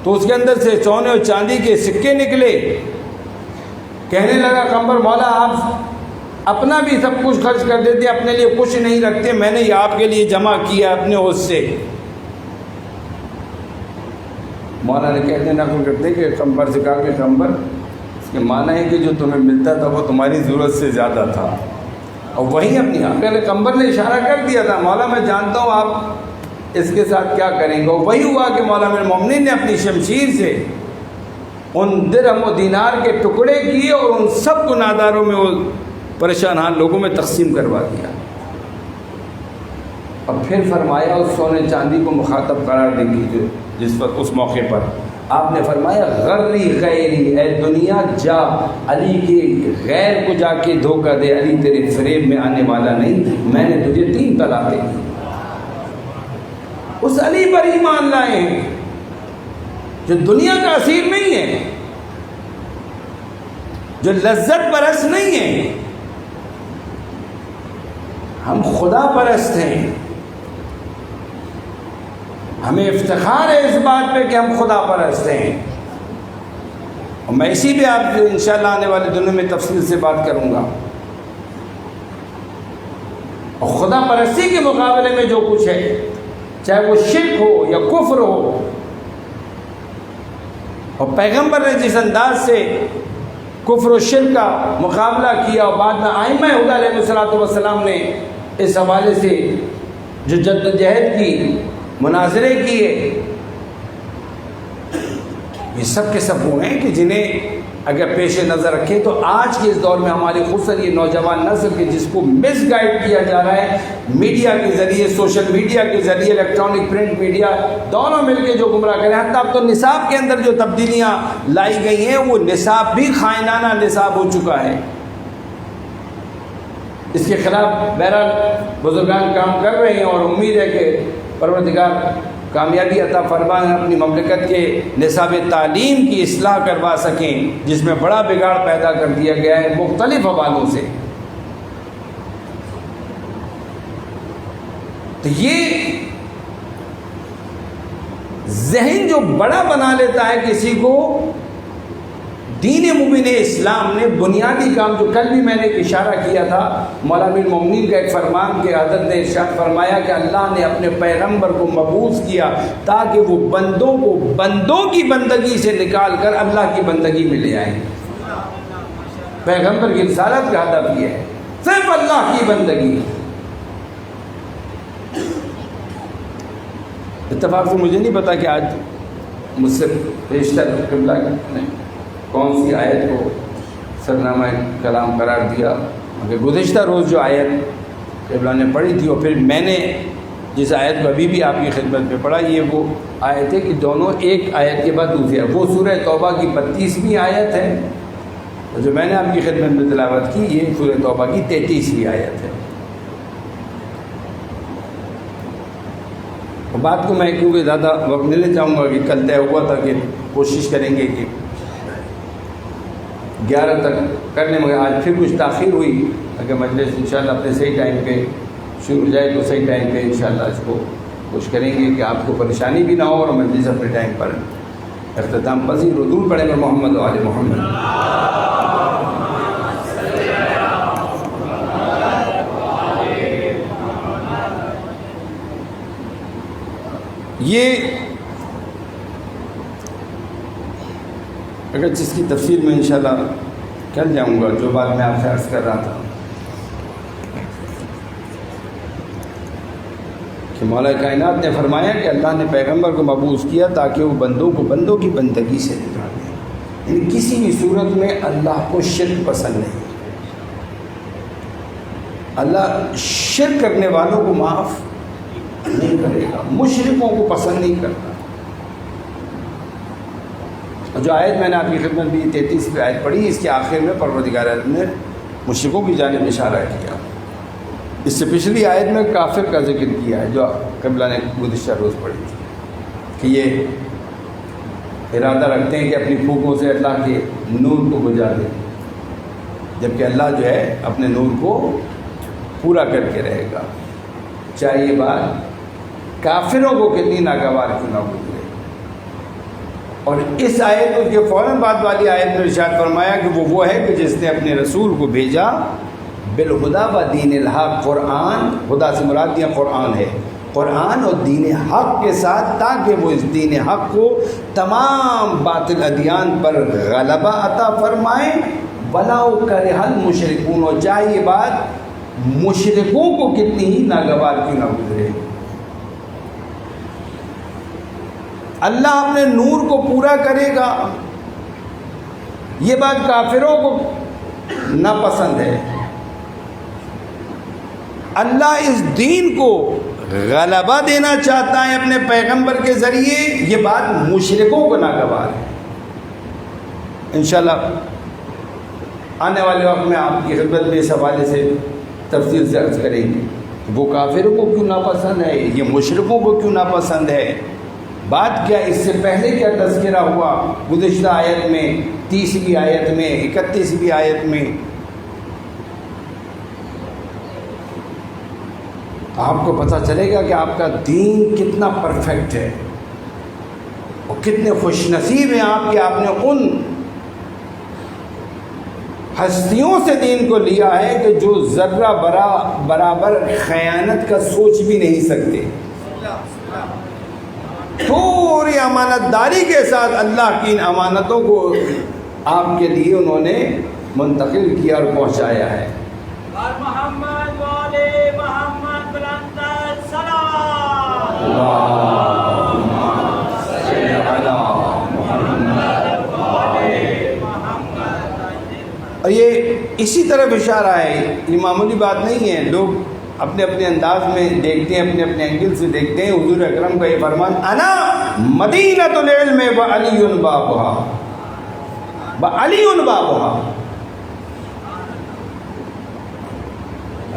تو اس کے اندر سے سونے اور چاندی کے سکے نکلے. کہنے لگا قمر مولا آپ اپنا بھی سب کچھ خرچ کر دیتے, اپنے لیے کچھ نہیں رکھتے, میں نے یہ آپ کے لیے جمع کیا اپنے ہوش سے. مولا نے کہتے نقل کرتے کہ قمر سے کہا کہ قمر اس کے معنی ہے کہ جو تمہیں ملتا تھا وہ تمہاری ضرورت سے زیادہ تھا. اور وہی اپنی پہلے قمر نے اشارہ کر دیا تھا مولا میں جانتا ہوں آپ اس کے ساتھ کیا کریں گے. وہی ہوا کہ مولا امیر المومنین نے اپنی شمشیر سے ان درہم و دینار کے ٹکڑے کیے اور ان سب کو ناداروں میں وہ پریشان حال لوگوں میں تقسیم کروا دیا. اور پھر فرمایا اس سونے چاندی کو مخاطب قرار دے گی جس وقت اس موقع پر آپ نے فرمایا غری غیری, اے دنیا جا علی کے غیر کو جا کے دھوکہ دے, علی تیرے فریب میں آنے والا نہیں, میں نے تجھے 3 طلاقیں دی. اس علی پر ایمان لائے ہیں جو دنیا کا اسیر نہیں ہے, جو لذت پرست نہیں ہے. ہم خدا پرست ہیں, ہمیں افتخار ہے اس بات پہ کہ ہم خدا پرست ہیں. اور میں اسی پہ آپ سے انشاءاللہ آنے والے دنوں میں تفصیل سے بات کروں گا. اور خدا پرستی کے مقابلے میں جو کچھ ہے, چاہے وہ شرک ہو یا کفر ہو, اور پیغمبر نے جس انداز سے کفر و شرک کا مقابلہ کیا اور بعد میں ائمہ ہدی علیہ السلام نے اس حوالے سے جو جد و جہد کی, مناظرے کیے, یہ سب کے سب وہ ہیں کہ جنہیں اگر پیش نظر رکھیں تو آج کے اس دور میں ہماری خصوصاً یہ نوجوان نسل کے جس کو مس گائیڈ کیا جا رہا ہے میڈیا کے ذریعے, سوشل میڈیا کے ذریعے, الیکٹرانک پرنٹ میڈیا دونوں مل کے جو گمراہ کریں. حتیٰ اب تو نصاب کے اندر جو تبدیلیاں لائی گئی ہیں وہ نصاب بھی خائنانہ نصاب ہو چکا ہے. اس کے خلاف بہرحال بزرگان کام کر رہے ہیں اور امید ہے کہ پروردگار کامیابی عطا فرمائیں, اپنی مملکت کے نصاب تعلیم کی اصلاح کروا سکیں جس میں بڑا بگاڑ پیدا کر دیا گیا ہے مختلف حوالوں سے. تو یہ ذہن جو بڑا بنا لیتا ہے کسی کو, دین مبین اسلام نے بنیادی کام جو کل بھی میں نے اشارہ کیا تھا, مولا امیر المومنین کا ایک فرمان کہ حضرت نے ارشاد فرمایا کہ اللہ نے اپنے پیغمبر کو مبعوث کیا تاکہ وہ بندوں کو بندوں کی بندگی سے نکال کر اللہ کی بندگی میں لے آئیں. پیغمبر کی رسالت کا ہدف یہ ہے, صرف اللہ کی بندگی. اتفاق سے مجھے نہیں پتا کہ آج مجھ سے بیشتر قبلہ کون سی آیت کو سرنامہ کلام قرار دیا, مگر گزشتہ روز جو آیت قبلہ نے پڑھی تھی اور پھر میں نے جس آیت کو ابھی بھی آپ کی خدمت میں پڑھا, یہ وہ آیت ہے کہ دونوں ایک آیت کے بعد دوسری ہے. وہ سورہ توبہ کی 32ویں آیت ہے, اور جو میں نے آپ کی خدمت میں تلاوت کی یہ سورہ توبہ کی 33ویں آیت ہے. بات کو میں کیونکہ زیادہ وقت نہیں لے چاہوں گا کہ کل طے ہوا تھا کہ کوشش کریں گے کہ 11 تک کرنے, مگر آج پھر کچھ تاخیر ہوئی. اگر مجلس انشاءاللہ اپنے صحیح ٹائم پہ شروع ہو جائے تو صحیح ٹائم پہ انشاءاللہ اس کو کوشش کریں گے کہ آپ کو پریشانی بھی نہ ہو اور مجلس اپنے ٹائم پر اختتام پذیر. درود پڑھیں گے محمد و آل محمد. یہ اگر جس کی تفصیل میں انشاءاللہ کر جاؤں گا, جو بات میں آپ سے عرض کر رہا تھا کہ مولا کائنات نے فرمایا کہ اللہ نے پیغمبر کو مبعوث کیا تاکہ وہ بندوں کو بندوں کی بندگی سے نکالے. یعنی کسی بھی صورت میں اللہ کو شرک پسند نہیں. اللہ شرک کرنے والوں کو معاف نہیں کرے گا, مشرکوں کو پسند نہیں کرتا. جو آیت میں نے آپ کی خدمت بھی 33ویں آیت پڑھی, اس کے آخر میں پروردگار عالم نے مشرکوں کی جانب اشارہ کیا. اس سے پچھلی آیت میں کافر کا ذکر کیا ہے جو قبلہ نے گزشتہ روز پڑھی تھی کہ یہ ارادہ رکھتے ہیں کہ اپنی پھونکوں سے اللہ کے نور کو بجھا دیں, جبکہ اللہ جو ہے اپنے نور کو پورا کر کے رہے گا, چاہے یہ بات کافروں کو کتنی ناگوار کیوں نہ گزرے. اور اس آیت کے فوراً بعد والی آیت میں ارشاد فرمایا کہ وہ ہے کہ جس نے اپنے رسول کو بھیجا بالہدا و دین الحق، قرآن، خدا سے مراد یہ قرآن ہے، قرآن اور دین حق کے ساتھ، تاکہ وہ اس دین حق کو تمام باطل ادیان پر غلبہ عطا فرمائیں، وَلَوْ كَرِهَ الْمُشْرِكُونَ، اور چاہے یہ بات مشرکوں کو کتنی ہی ناگوار کیوں نہ گزرے۔ اللہ اپنے نور کو پورا کرے گا، یہ بات کافروں کو ناپسند ہے۔ اللہ اس دین کو غلبہ دینا چاہتا ہے اپنے پیغمبر کے ذریعے، یہ بات مشرکوں کو ناگوار ہے۔ انشاءاللہ آنے والے وقت میں آپ کی خدمت میں اس حوالے سے تفصیل سے عرض کریں گے، وہ کافروں کو کیوں ناپسند ہے، یہ مشرکوں کو کیوں ناپسند ہے۔ بات کیا اس سے پہلے کیا تذکرہ ہوا گزشتہ آیت میں، 30ویں آیت میں، 31ویں آیت میں، آپ کو پتہ چلے گا کہ آپ کا دین کتنا پرفیکٹ ہے اور کتنے خوش نصیب ہیں آپ کہ آپ نے ان ہستیوں سے دین کو لیا ہے کہ جو ذرہ برابر خیانت کا سوچ بھی نہیں سکتے، پوری امانت داری کے ساتھ اللہ کی ان امانتوں کو آپ کے لیے انہوں نے منتقل کیا اور پہنچایا ہے۔ محمد والے محمد بلند السلام، اور یہ اسی طرف اشارہ ہے، یہ معمولی بات نہیں ہے۔ لوگ اپنے اپنے انداز میں دیکھتے ہیں، اپنے اپنے اینگل سے دیکھتے ہیں۔ حضور اکرم کا یہ فرمان، انا مدینۃ العلم وعلی بابھا، وعلی بابھا،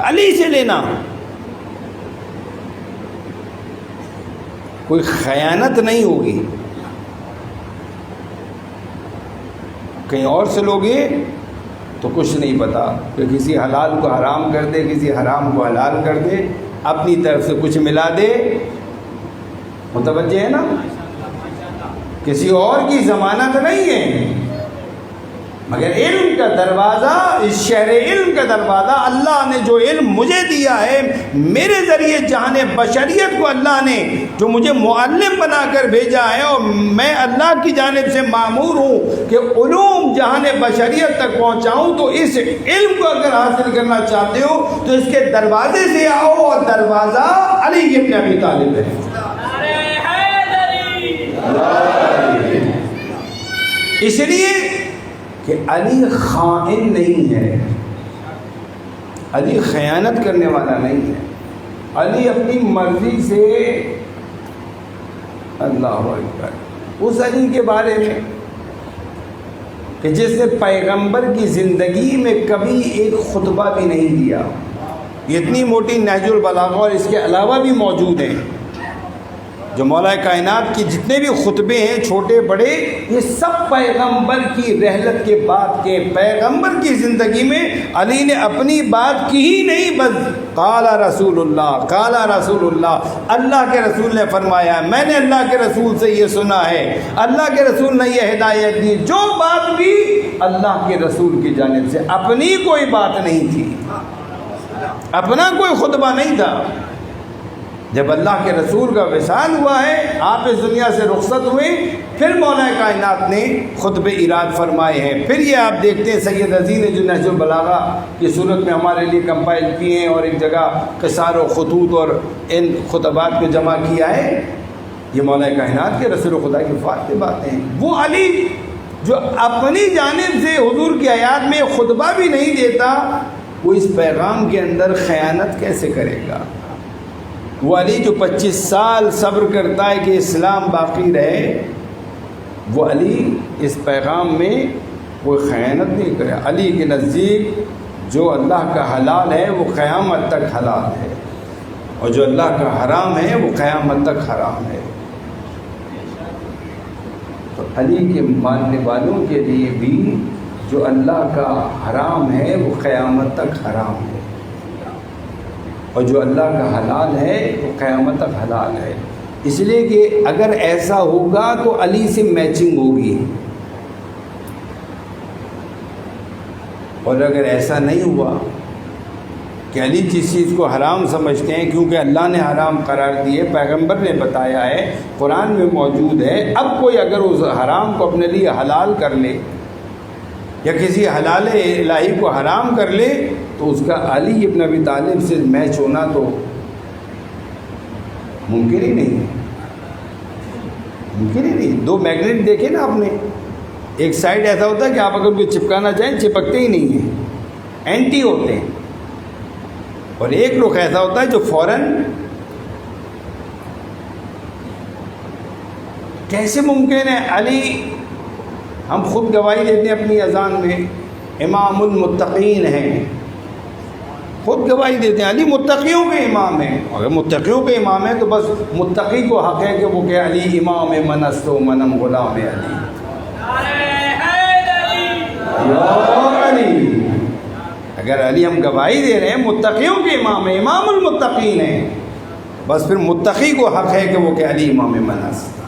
علی سے لینا۔ کوئی خیانت نہیں ہوگی، کہیں اور سے لوگے تو کچھ نہیں پتا کہ کسی حلال کو حرام کر دے، کسی حرام کو حلال کر دے، اپنی طرف سے کچھ ملا دے، متوجہ ہے نا، کسی اور کی ضمانت نہیں ہے، مگر علم کا دروازہ، اس شہر علم کا دروازہ، اللہ نے جو علم مجھے دیا ہے، میرے ذریعے جہان بشریت کو اللہ نے جو مجھے معلم بنا کر بھیجا ہے، اور میں اللہ کی جانب سے مامور ہوں کہ علوم جہان بشریت تک پہنچاؤں، تو اس علم کو اگر حاصل کرنا چاہتے ہو تو اس کے دروازے سے آؤ، اور دروازہ علی ابن ابی طالب ہے۔ اس لیے کہ علی خائن نہیں ہے، علی خیانت کرنے والا نہیں ہے، علی اپنی مرضی سے، اللہ اکبر، اس علی کے بارے میں کہ جس نے پیغمبر کی زندگی میں کبھی ایک خطبہ بھی نہیں دیا، یہ اتنی موٹی نہج البلاغہ اور اس کے علاوہ بھی موجود ہیں، جو مولا کائنات کی جتنے بھی خطبے ہیں چھوٹے بڑے، یہ سب پیغمبر کی رحلت کے بعد کے، پیغمبر کی زندگی میں علی نے اپنی بات کی ہی نہیں، بس قال رسول اللہ، قال رسول اللہ، اللہ کے رسول نے فرمایا، میں نے اللہ کے رسول سے یہ سنا ہے، اللہ کے رسول نے یہ ہدایت دی، جو بات بھی اللہ کے رسول کی جانب سے، اپنی کوئی بات نہیں تھی، اپنا کوئی خطبہ نہیں تھا۔ جب اللہ کے رسول کا وصال ہوا ہے، آپ اس دنیا سے رخصت ہوئے، پھر مولا کائنات نے خطبے اراد فرمائے ہیں۔ پھر یہ آپ دیکھتے ہیں سید عزیز نے جو نہج البلاغہ کی صورت میں ہمارے لیے کمپائل کیے ہیں اور ایک جگہ قصار و خطوط اور ان خطبات کو جمع کیا ہے، یہ مولا کائنات کے رسول خدا کی وفات کی باتیں ہیں۔ وہ علی جو اپنی جانب سے حضور کی حیات میں خطبہ بھی نہیں دیتا، وہ اس پیغام کے اندر خیانت کیسے کرے گا؟ وہ علی جو 25 سال صبر کرتا ہے کہ اسلام باقی رہے، وہ علی اس پیغام میں کوئی خیانت نہیں کرے۔ علی کے نزدیک جو اللہ کا حلال ہے وہ قیامت تک حلال ہے، اور جو اللہ کا حرام ہے وہ قیامت تک حرام ہے۔ تو علی کے ماننے والوں کے لیے بھی جو اللہ کا حرام ہے وہ قیامت تک حرام ہے، اور جو اللہ کا حلال ہے وہ قیامت تک حلال ہے۔ اس لیے کہ اگر ایسا ہوگا تو علی سے میچنگ ہوگی، اور اگر ایسا نہیں ہوا کہ علی جس چیز کو حرام سمجھتے ہیں کیونکہ اللہ نے حرام قرار دیے، پیغمبر نے بتایا ہے، قرآن میں موجود ہے، اب کوئی اگر اس حرام کو اپنے لیے حلال کر لے یا کسی حلال الہی کو حرام کر لے تو اس کا علی ابن ابی طالب سے میچ ہونا تو ممکن ہی نہیں ہے، ممکن ہی نہیں۔ دو میگنیٹ دیکھے نا آپ نے، ایک سائڈ ایسا ہوتا ہے کہ آپ اگر کوئی چپکانا چاہیں چپکتے ہی نہیں ہیں، اینٹی ہوتے ہیں، اور ایک رخ ایسا ہوتا ہے جو فوراً۔ کیسے ممکن ہے؟ علی، ہم خود گواہی دیتے ہیں اپنی اذان میں، امام المتقین ہیں، خود گواہی دیتے ہیں علی متقیوں کے امام ہیں۔ اگر متقیوں کے امام ہیں تو بس متقی کو حق ہے کہ وہ کہ علی امام من است و منم غلام علی، یا علی۔ اگر علی ہم گواہی دے رہے ہیں متقیوں کے امام ہیں، امام المتقین ہیں، بس پھر متقی کو حق ہے کہ وہ کہ علی امام من است۔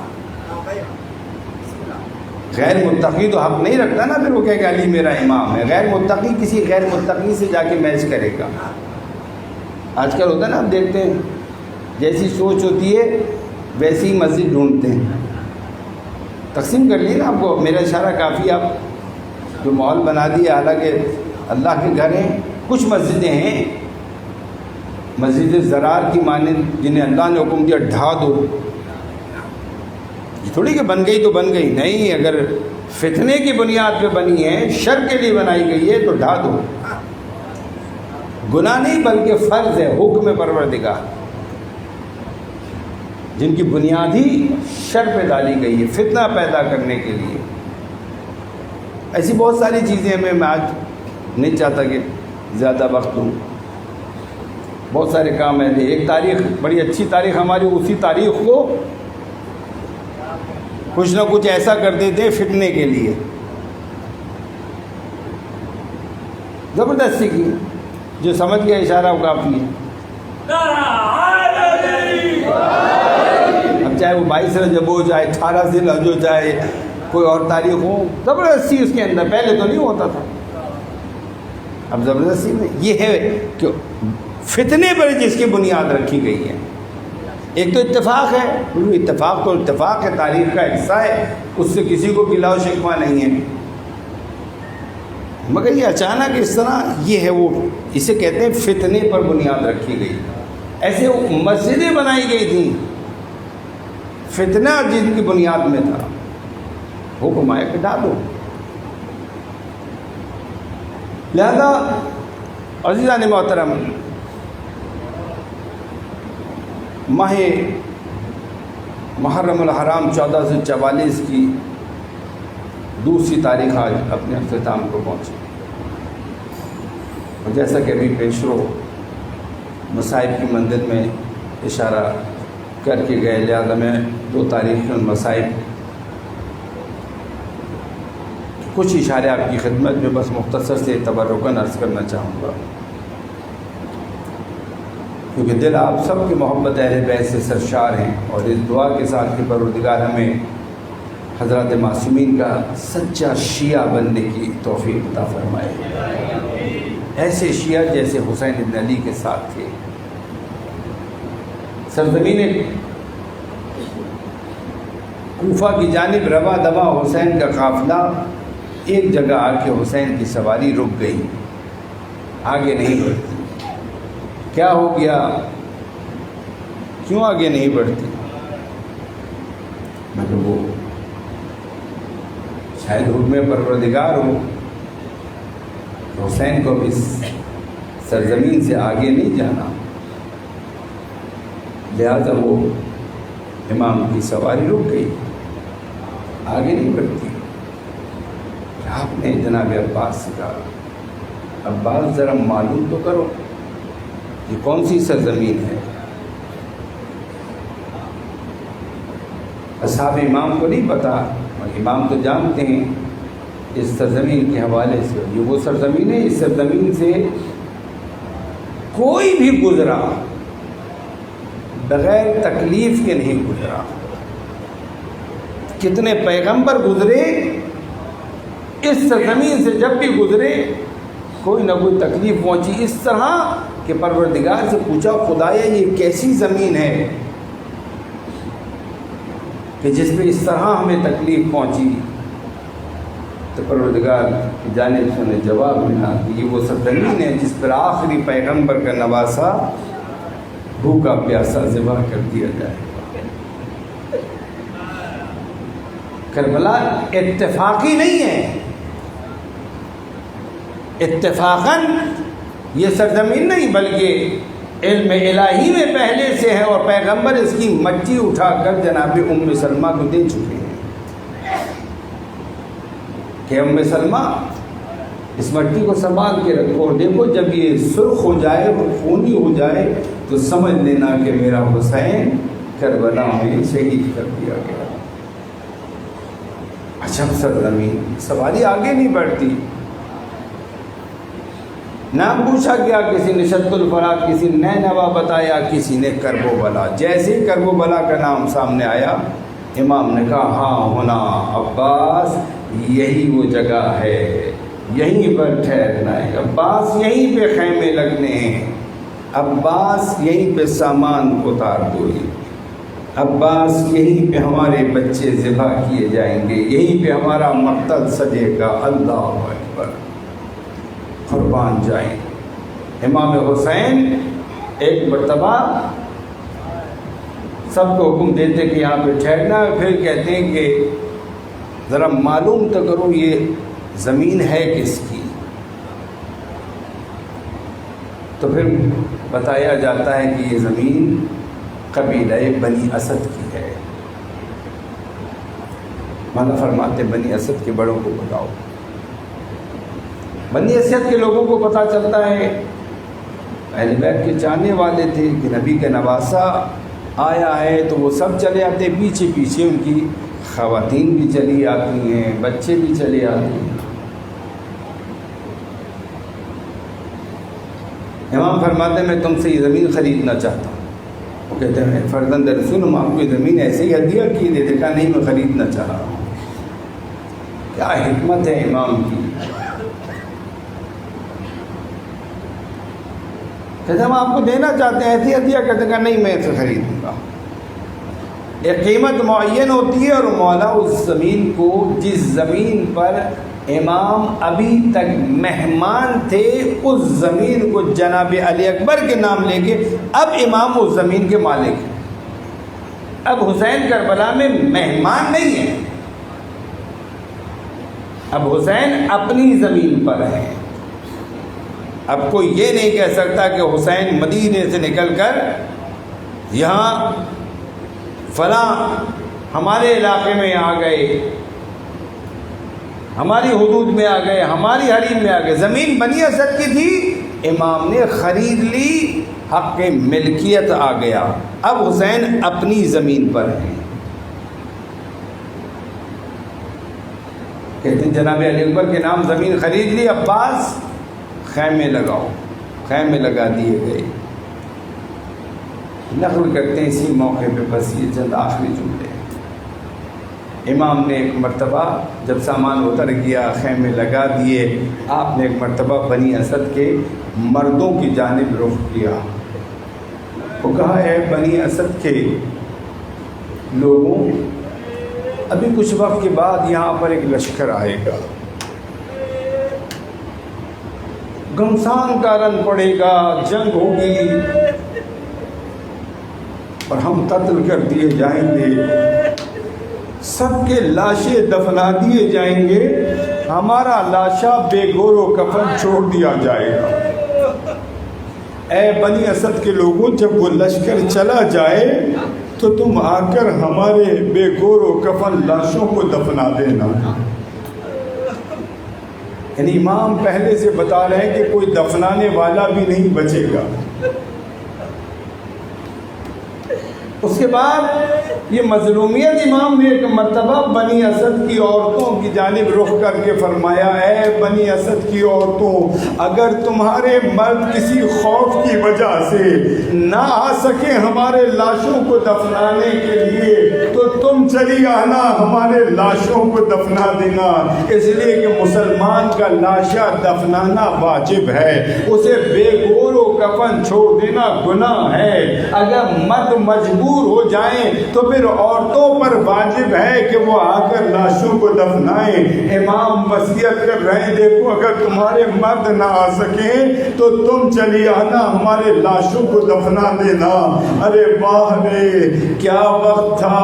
غیر متقی تو حق نہیں رکھتا نا پھر وہ کہے کہ علی میرا امام ہے۔ غیر متقی کسی غیر متقی سے جا کے میچ کرے گا۔ آج کل ہوتا ہے نا، آپ دیکھتے ہیں جیسی سوچ ہوتی ہے ویسی ہی مسجد ڈھونڈتے ہیں۔ تقسیم کر لی نا آپ کو، میرا اشارہ کافی، آپ جو ماحول بنا دیا، حالانکہ اللہ کے گھر ہیں۔ کچھ مسجدیں ہیں مسجد زرار کی مانند جنہیں اللہ نے حکم دیا ڈھا دو، یہ تھوڑی کہ بن گئی تو بن گئی، نہیں، اگر فتنے کی بنیاد پہ بنی ہے، شر کے لیے بنائی گئی ہے تو ڈھا دو۔ گناہ نہیں بلکہ فرض ہے، حکم پروردگار، جن کی بنیاد ہی شر پہ ڈالی گئی ہے، فتنہ پیدا کرنے کے لیے۔ ایسی بہت ساری چیزیں میں آج نہیں چاہتا کہ زیادہ وقت دوں، بہت سارے کام ہیں۔ ایک تاریخ، بڑی اچھی تاریخ ہماری، اسی تاریخ کو کچھ نہ کچھ ایسا کر دیتے فتنے کے لیے، زبردستی کی، جو سمجھ گیا اشارہ وہ کافی ہے۔ اب چاہے وہ 22 رجب ہو، چاہے 18 ذی الحج ہو، چاہے کوئی اور تاریخ ہو، زبردستی اس کے اندر، پہلے تو نہیں ہوتا تھا، اب زبردستی میں یہ ہے کہ فتنے پر جس کی بنیاد رکھی گئی ہے۔ ایک تو اتفاق ہے، اتفاق تو اتفاق ہے، تاریخ کا حصہ ہے، اس سے کسی کو گلا و شکوہ نہیں ہے، مگر یہ اچانک اس طرح یہ ہے، وہ اسے کہتے ہیں فتنے پر بنیاد رکھی گئی۔ ایسے مسجدیں بنائی گئی تھیں، فتنہ جن کی بنیاد میں تھا، حکم آیا کہ ڈالو۔ لہذا عزیزان محترم، ماہ محرم الحرام 1444 کی دوسری تاریخ آج اپنے اختتام کو پہنچی، اور جیسا کہ ابھی پیشرو مصائب کی منزل میں اشارہ کر کے گئے، لہذا میں 2 تاریخ کے ان مصائب کچھ اشارے آپ کی خدمت میں بس مختصر سے تبرکاً عرض کرنا چاہوں گا، کیونکہ دل آپ سب کی محبت اہل بیت سے سرشار ہیں، اور اس دعا کے ساتھ کہ پروردگار ہمیں حضرات معصومین کا سچا شیعہ بننے کی توفیق عطا فرمائے، ایسے شیعہ جیسے حسین بن علی کے ساتھ تھے۔ سرزمین کوفہ کی جانب رواں دواں حسین کا قافلہ ایک جگہ آ کے حسین کی سواری رک گئی، آگے نہیں بڑھتی۔ کیا ہو گیا؟ کیوں آگے نہیں بڑھتی؟ مگر وہ شاید حکم پروردگار ہو، حسین کو بھی اس سرزمین سے آگے نہیں جانا، لہذا وہ امام کی سواری رک گئی، آگے نہیں بڑھتی۔ آپ نے جناب عباس سے کہا، عباس ذرا معلوم تو کرو یہ کون سی سرزمین ہے؟ اصحاب امام کو نہیں پتا، اور امام تو جانتے ہیں اس سرزمین کے حوالے سے، یہ وہ سرزمین ہے، اس سرزمین سے کوئی بھی گزرا بغیر تکلیف کے نہیں گزرا. کتنے پیغمبر گزرے اس سرزمین سے، جب بھی گزرے کوئی نہ کوئی تکلیف پہنچی. اس طرح کہ پروردگار سے پوچھا خدایا یہ کیسی زمین ہے کہ جس پہ اس طرح ہمیں تکلیف پہنچی. تو پروردگار کی جانب سے انہیں جواب ملا کہ یہ وہ سرزمین ہے جس پر آخری پیغمبر کا نواسا بھوکا پیاسا ذبح کر دیا جائے. کربلا اتفاقی نہیں ہے، اتفاقاً یہ سرزمین نہیں بلکہ علم الہی میں پہلے سے ہے، اور پیغمبر اس کی مٹی اٹھا کر جناب ام سلمہ کو دے چکے ہیں کہ ام سلمہ اس مٹی کو سنبھال کے رکھو، اور دیکھو جب یہ سرخ ہو جائے اور خونی ہو جائے تو سمجھ لینا کہ میرا حسین کربلا میں شہید کر دیا گیا. عجب سرزمین. سواری آگے نہیں بڑھتی. نام پوچھا گیا، کسی نے شد الفرا، کسی نے نینوا بتایا، کسی نے کرب و بلا. جیسے ہی کرب و بلا کا نام سامنے آیا امام نے کہا ہاں ہونا عباس یہی وہ جگہ ہے، یہیں پر ٹھہرنا ہے. عباس یہیں پہ خیمے لگنے ہیں، عباس یہیں پہ سامان اتار دو، عباس یہیں پہ ہمارے بچے ذبح کیے جائیں گے، یہیں پہ ہمارا مقتل سجے گا. اللہ اکبر. قربان جائیں. امام حسین ایک مرتبہ سب کو حکم دیتے کہ یہاں پہ ٹھہرنا ہے، پھر کہتے ہیں کہ ذرا معلوم تو کرو یہ زمین ہے کس کی. تو پھر بتایا جاتا ہے کہ یہ زمین قبیلہ بنی اسد کی ہے. مولا فرماتے بنی اسد کے بڑوں کو بتاؤ. بنی اسد کے لوگوں کو پتہ چلتا ہے اہل بیت کے چاہنے والے تھے کہ نبی کا نواسا آیا ہے، تو وہ سب چلے آتے، پیچھے پیچھے ان کی خواتین بھی چلی آتی ہیں، بچے بھی چلے آتے ہیں. امام فرماتے ہیں میں تم سے یہ زمین خریدنا چاہتا ہوں. وہ کہتے ہیں فرزند رسول ہم آپ کو یہ زمین ایسے ہی ہدیہ کی دے. دیکھا نہیں میں خریدنا چاہ رہا ہوں. کیا حکمت ہے امام کی. کہتے ہم آپ کو دینا چاہتے ہیں ایسی ہدیہ. کہتے ہیں نہیں میں اسے خریدوں گا. ایک قیمت معین ہوتی ہے، اور مولا اس زمین کو جس زمین پر امام ابھی تک مہمان تھے اس زمین کو جناب علی اکبر کے نام لے کے اب امام اس زمین کے مالک ہیں. اب حسین کربلا میں مہمان نہیں ہے، اب حسین اپنی زمین پر ہے. اب کوئی یہ نہیں کہہ سکتا کہ حسین مدینے سے نکل کر یہاں فلاں ہمارے علاقے میں آ گئے، ہماری حدود میں آ گئے، ہماری حریم میں آ گئے. زمین بنی اسد کی تھی، امام نے خرید لی، حق ملکیت آ گیا. اب حسین اپنی زمین پر ہے. کہتے ہیں جناب علی اکبر کے نام زمین خرید لی. عباس خیمے لگاؤ. خیمے لگا دیے گئے. نقل کرتے ہیں اسی موقع پہ بس یہ چند آخری جملے. امام نے ایک مرتبہ جب سامان اتر گیا خیمے لگا دیے، آپ نے ایک مرتبہ بنی اسد کے مردوں کی جانب رخ کیا. وہ کہا ہے بنی اسد کے لوگوں ابھی کچھ وقت کے بعد یہاں پر ایک لشکر آئے گا، گھمسان کا رن پڑے گا، جنگ ہوگی اور ہم قتل کر دیے جائیں گے، سب کے لاشیں دفنا دیے جائیں گے، ہمارا لاشا بے گور و کفن چھوڑ دیا جائے گا. اے بنی اسد کے لوگوں جب وہ لشکر چلا جائے تو تم آ کر ہمارے بے گور و کفن لاشوں کو دفنا دینا. یعنی امام پہلے سے بتا رہے ہیں کہ کوئی دفنانے والا بھی نہیں بچے گا. اس کے بعد یہ مظلومیت امام نے ایک مرتبہ بنی اسد کی عورتوں کی جانب رخ کر کے فرمایا، اے بنی اسد کی عورتوں، اگر تمہارے مرد کسی خوف کی وجہ سے نہ آ سکے ہمارے لاشوں کو دفنانے کے لیے تو تم چلی آنا، ہمارے لاشوں کو دفنا دینا، اس لیے کہ مسلمان کا لاشا دفنانا واجب ہے، اسے بے گور و کفن چھوڑ دینا گناہ ہے۔ اگر مرد مجبور ہو جائیں تو پھر عورتوں پر واجب ہے کہ وہ آ کر لاشوں کو دفنائیں۔ امام وصیت کر رہے ہیں، دیکھو اگر تمہارے مرد نہ آ سکیں تو تم چلی آنا، ہمارے لاشوں کو دفنا دینا۔ ارے واہ رے، کیا وقت تھا!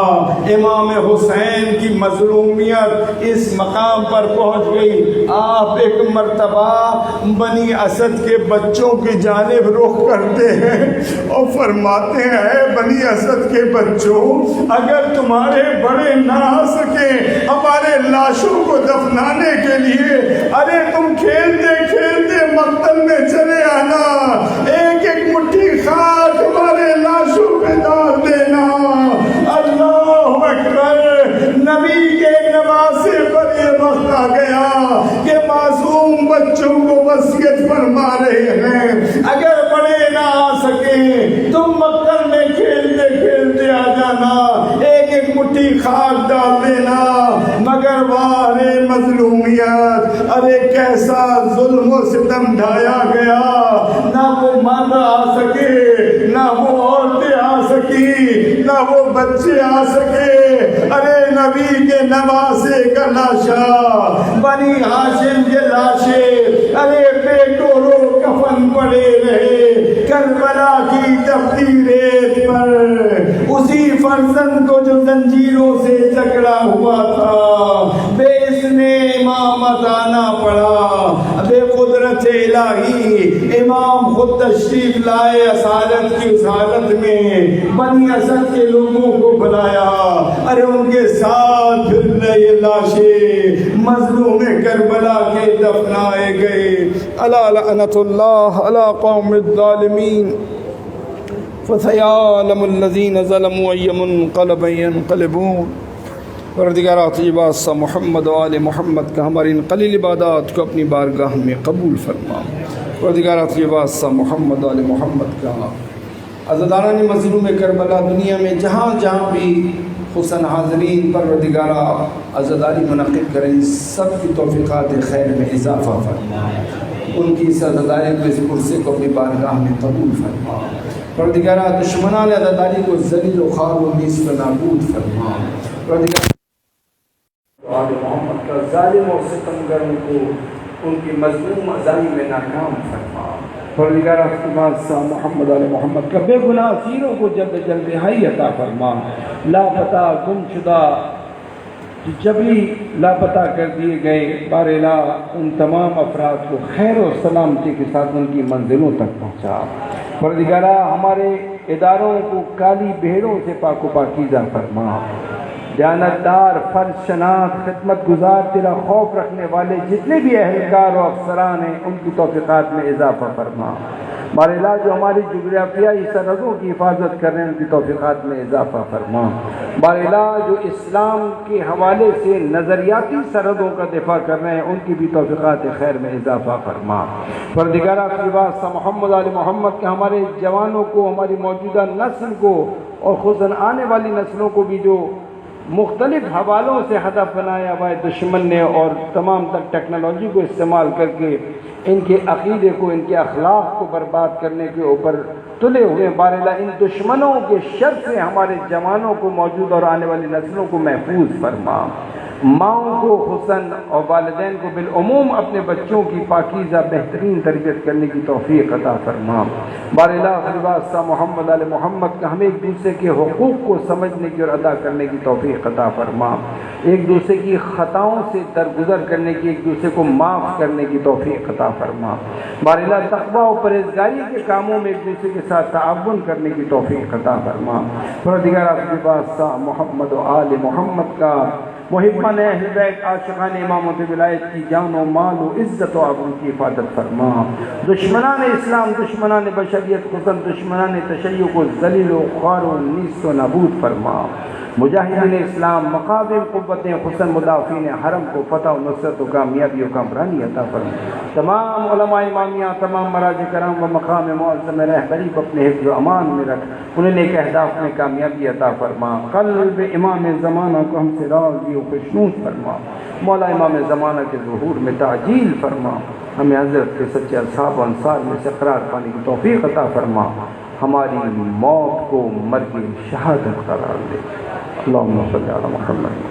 امام حسین کی مظلومیت اس مقام پر پہنچ گئی، آپ ایک مرتبہ بنی اسد کے بچوں کی جانب رخ کرتے ہیں اور فرماتے ہیں، بنی اسد کے بچوں، اگر تمہارے بڑے نہ آ سکے ہمارے لاشوں کو دفنانے کے لیے، ارے تم کھیلتے کھیلتے مقتل میں چلے آنا، ایک ایک مٹھی خاک ہمارے لاشوں پہ ڈال دینا۔ اللہ اکبر! نبی کے نواسے پر یہ وقت آ گیا کہ معصوم بچوں کو وصیت فرما رہے ہیں، اگر بڑے نہ آ سکیں تم مقتل میں کھیلتے کھیلتے آ جانا، ایک ایک مٹھی خاک ڈال دینا۔ مگر وارے مظلومیت، ارے کیسا ظلم و ستم ڈھایا گیا، نہ وہ مرد آ سکے، نہ وہ عورتیں آ سکی، نہ وہ بچے آ سکے۔ ارے نبی کے نواسے کا لاشا، بنی ہاشم کے لاشے، ارے بے گورو کفن پڑے رہے کربلا کی تپتی ریت پر، اسی فرزند کو جو زنجیروں سے جکڑا ہوا تھا، بے اسمِ امامت آنا پڑا، بے قدرت الہی امام خود تشریف لائے اصالت کی اس حالت میں، بنی اسد کے لوگوں کو بلایا، ارے ان کے ساتھ پھر یہ لاشیں مظلوم کربلا کے دفنائے گئے۔ الا لعنت اللہ علی قوم الظالمین، فسيعلم الذين ظلموا أي منقلب ينقلبون۔ پروردگارہ طیبہ سا محمد و آل محمد کا ہماری ان قلیل عبادات کو اپنی بارگاہ میں قبول فرما۔ پروردگارہ طیبہ سا محمد و آل محمد کا عزاداران مظلوم کربلا دنیا میں جہاں جہاں بھی حسن حاضرین پروردگارہ عزاداری منعقد کریں، سب کی توفیقات خیر میں اضافہ فرما، ان کی اس عزاداری کو، اس عرصے کو اپنی بارگاہ میں قبول فرما۔ پروردگارہ دشمنان عزاداری کو ذلیل و خوار و نیست و نابود فرما۔ پروردگارہ آل محمد کا ظالم و ستمگروں کو ان کی مظلوم عزائی میں ناکام فرما۔ پروردگارہ سا محمد آل محمد کا بے گناہ اسیروں کو جلد جلد رہائی عطا فرما۔ لاپتہ گم شدہ جبری لاپتہ کر دیے گئے بار الہ ان تمام افراد کو خیر و سلامتی کے ساتھ ان کی منزلوں تک پہنچا۔ پروردگارہ ہمارے اداروں کو کالی بھیڑوں سے پاک و پاکیزہ فرما۔ دیانتدار، فرض شناس، خدمت گزار، تیرا خوف رکھنے والے جتنے بھی اہلکار و افسران ہیں ان کی توفیقات میں اضافہ فرما۔ بار الہ جو ہماری جغرافیائی سرحدوں کی حفاظت کر رہے ہیں ان کی توفیقات میں اضافہ فرما۔ بار الہ جو اسلام کے حوالے سے نظریاتی سرحدوں کا دفاع کر رہے ہیں ان کی بھی توفیقات خیر میں اضافہ فرما۔ پروردگارہ سا محمد آل محمد کے ہمارے جوانوں کو، ہماری موجودہ نسل کو اور خصوصاً آنے والی نسلوں کو بھی جو مختلف حوالوں سے ہدف بنایا ہوا ہے دشمن نے، اور تمام تک ٹیکنالوجی کو استعمال کر کے ان کے عقیدے کو، ان کے اخلاق کو برباد کرنے کے اوپر تلے ہوئے، بار الہ ان دشمنوں کے شر سے ہمارے جوانوں کو، موجود اور آنے والی نسلوں کو محفوظ فرما۔ ماؤں کو حسن اور والدین کو بالعموم اپنے بچوں کی پاکیزہ بہترین تربیت کرنے کی توفیق عطا فرما۔ بار الہ سا محمد آل محمد کا ہمیں ایک دوسرے کے حقوق کو سمجھنے کی اور ادا کرنے کی توفیق عطا فرما، ایک دوسرے کی خطاؤں سے درگزر کرنے کی، ایک دوسرے کو معاف کرنے کی توفیق عطا فرما۔ بار الہ تقویٰ و پرہیزگاری کے کاموں میں ایک دوسرے کے ساتھ تعاون کرنے کی توفیق عطا فرما۔ پروردگارہ سا محمد و آل محمد کا محبان اہل بیت عاشقان امامت ولایت کی جان و مال و عزت و آبرو کی حفاظت فرما، دشمنان اسلام، دشمنان بشریت، خصوصاً دشمنان تشیع کو ذلیل و خوار و نیست و نابود فرما، مجاہدین اسلام، مقابل قوتیں، خصوصاً مدافعین حرم کو فتح و نصرت و کامیابی و کامرانی عطا فرما، تمام علماء امامیہ، تمام مراجع کرام و مقام معظم رہبری کو اپنے حفظ و امان میں رکھ، انہیں نیک اہداف میں کامیابی عطا فرما، قلب امام زمانہ کو ہم سے راضی و خوشنود فرما، مولا امام زمانہ کے ظہور میں تعجیل فرما، ہمیں حضرت کے سچے اصحاب و انصار میں سے قرار پانے کی توفیق عطا فرما، ہماری موت کو مرگ شہادت قرار دے۔ اللہم صلی علی محمد۔